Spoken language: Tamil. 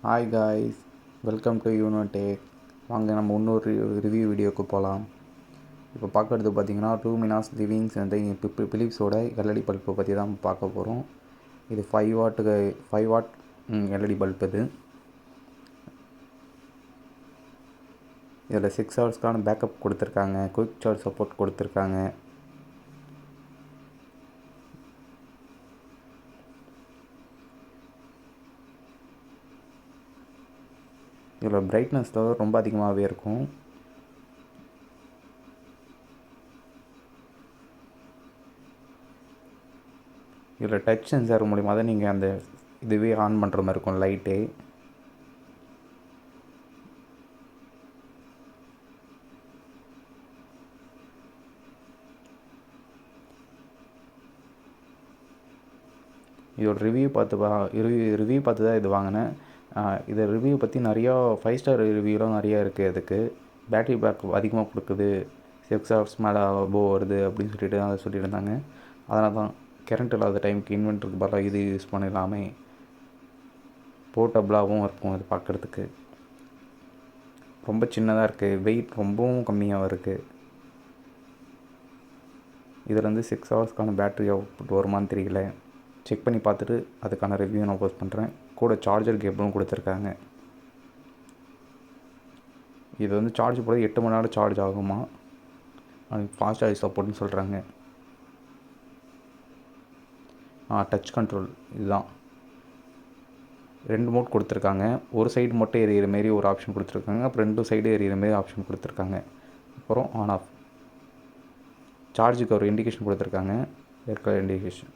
Hi guys, welcome to Unotech. வாங்க நம்ம இன்னொரு ரிவ்யூ வீடியோவுக்கு போகலாம். இப்போ பார்க்குறது பார்த்திங்கன்னா லூமினாஸ் லிவிங்ஸ் வந்து பிலிப்ஸோட எல்இடி பல்பை பற்றி தான் பார்க்க போகிறோம். இது 5 வாட் எல்இடி பல்ப். இதில் 6 ஹவர்ஸ்க்கான பேக்கப் கொடுத்துருக்காங்க. குயிக் சார்ஜ் சப்போர்ட் கொடுத்துருக்காங்க. இதில் பிரைட்னஸ் ரொம்ப அதிகமாகவே இருக்கும். இதில் டச் சென்சார் மூலிமா தான் நீங்கள் அந்த இதுவே ஆன் பண்ணுற மாதிரி இருக்கும். லைட்டு இதோட ரிவ்யூ பார்த்து தான் இது வாங்கினேன். இதை ரிவ்யூ பற்றி நிறையா 5 ஸ்டார் ரிவ்யூலாம் நிறையா இருக்குது. அதுக்கு பேட்ரி பேக் அதிகமாக கொடுக்குது, 6 ஹவர்ஸ் மேலே அபோவ் வருது அப்படின்னு சொல்லிட்டு அதை சொல்லிட்டு இருந்தாங்க. அதனால தான் கரண்ட் இல்லாத டைமுக்கு இன்வெர்ட்டருக்கு பதிலாக இது யூஸ் பண்ணிடலாமே, போர்ட்டபுளாகவும் இருக்கும். இது பார்க்குறதுக்கு ரொம்ப சின்னதாக இருக்குது, வெயிட் ரொம்பவும் கம்மியாக இருக்குது. இதில் வந்து 6 ஹவர்ஸ்க்கான பேட்ரி அவுட்புட் வருமானு தெரியல. செக் பண்ணி பார்த்துட்டு அதுக்கான ரிவ்யூ நான் போஸ்ட் பண்ணுறேன். கூட சார்ஜர் கேபிளும் கொடுத்துருக்காங்க. இது வந்து சார்ஜ் போட 8 மணி நேரம் சார்ஜ் ஆகுமா. ஃபாஸ்ட் சார்ஜ் சப்போர்ட்னு சொல்கிறாங்க. டச் கண்ட்ரோல் இதுதான். 2 மோட் கொடுத்துருக்காங்க. ஒரு சைடு மட்டும் எரியிற மாரி ஒரு ஆப்ஷன் கொடுத்துருக்காங்க. அப்புறம் 2 சைடு எரியிற மாரி ஆப்ஷன் கொடுத்துருக்காங்க. அப்புறம் ஆன் ஆஃப் சார்ஜுக்கு ஒரு இண்டிகேஷன் கொடுத்துருக்காங்க, ரெட் கலர் இண்டிகேஷன்.